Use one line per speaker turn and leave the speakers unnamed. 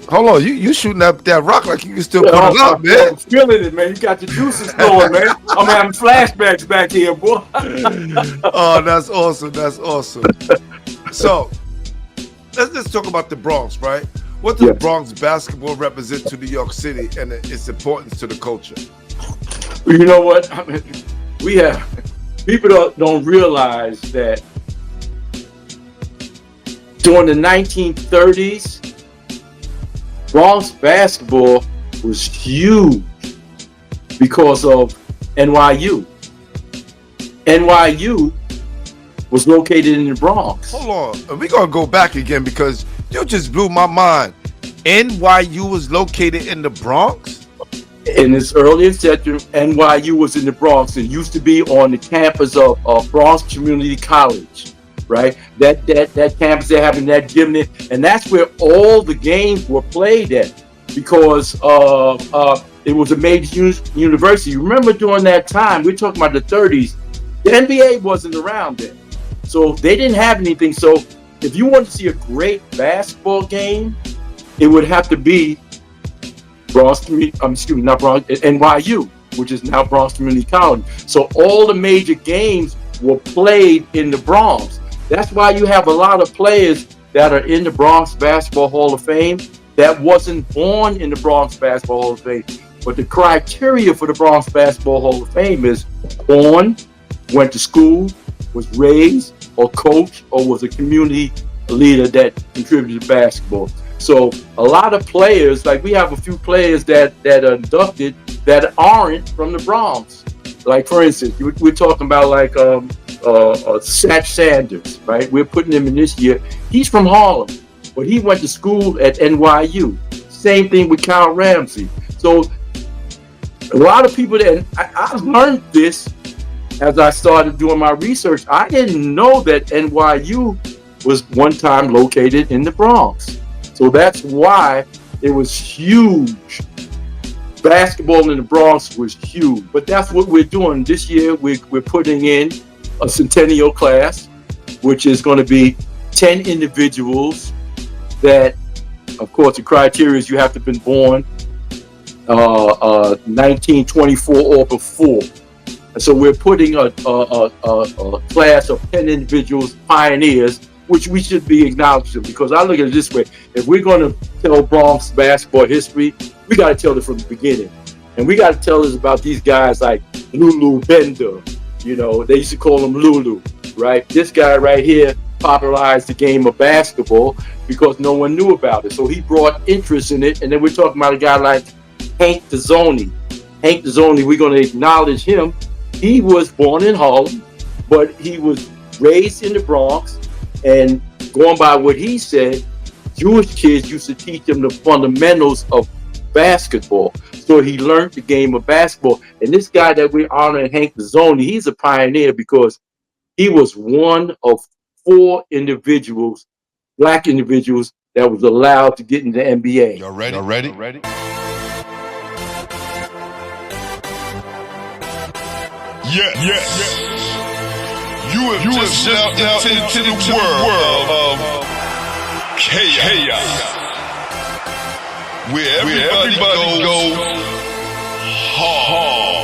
Hold on, you shooting up that rock like you can still
Yeah,
put it up,
I'm
man.
feeling it, man. You got your juices flowing, man. I'm having flashbacks back here, boy.
Oh, that's awesome. That's awesome. So let's talk about the Bronx, right? What does
Yes.
Bronx basketball represent to New York City and its importance to the culture?
You know what? I mean, we have people don't realize that during the 1930s, Bronx basketball was huge because of NYU. NYU was located in the Bronx.
Hold on, we're gonna go back again because you just blew my mind. NYU was located in the Bronx?
In its early inception, NYU was in the Bronx. It used to be on the campus of Bronx Community College, right? That campus they're having that gymnasium, and that's where all the games were played at because it was a major university. Remember during that time, we're talking about the 30s, the NBA wasn't around then. So they didn't have anything. So if you wanted to see a great basketball game, it would have to be NYU, which is now Bronx Community College. So all the major games were played in the Bronx. That's why you have a lot of players that are in the Bronx Basketball Hall of Fame that wasn't born in the Bronx Basketball Hall of Fame. But the criteria for the Bronx Basketball Hall of Fame is born, went to school, was raised or coached, or was a community leader that contributed to basketball. So a lot of players, like we have a few players that are inducted that aren't from the Bronx. Like for instance, we're talking about like Satch Sanders, right? We're putting him in this year. He's from Harlem, but he went to school at NYU. Same thing with Kyle Ramsey. So a lot of people that I learned this as I started doing my research. I didn't know that NYU was one time located in the Bronx. So that's why it was huge. Basketball in the Bronx was huge. But that's what we're doing this year. We're putting in a centennial class, which is going to be 10 individuals that, of course, the criteria is you have to have been born 1924 or before. And so we're putting a class of 10 individuals, pioneers, which we should be acknowledging, because I look at it this way: if we're going to tell Bronx basketball history, we got to tell it from the beginning, and we got to tell us about these guys like Lulu Bender. You know, they used to call him Lulu, right? This guy right here popularized the game of basketball because no one knew about it, so he brought interest in it. And then we're talking about a guy like Hank Dezzoni. Hank Dezzoni, we're going to acknowledge him. He was born in Harlem, but he was raised in the Bronx. And going by what he said, Jewish kids used to teach him the fundamentals of basketball. So he learned the game of basketball. And this guy that we're honoring, Hank Dezzoni, he's a pioneer because he was one of 4 individuals, black individuals, that was allowed to get into the NBA.
Y'all ready? Y'all ready? Yes. You have just stepped out into the world of chaos. Where everybody goes hard.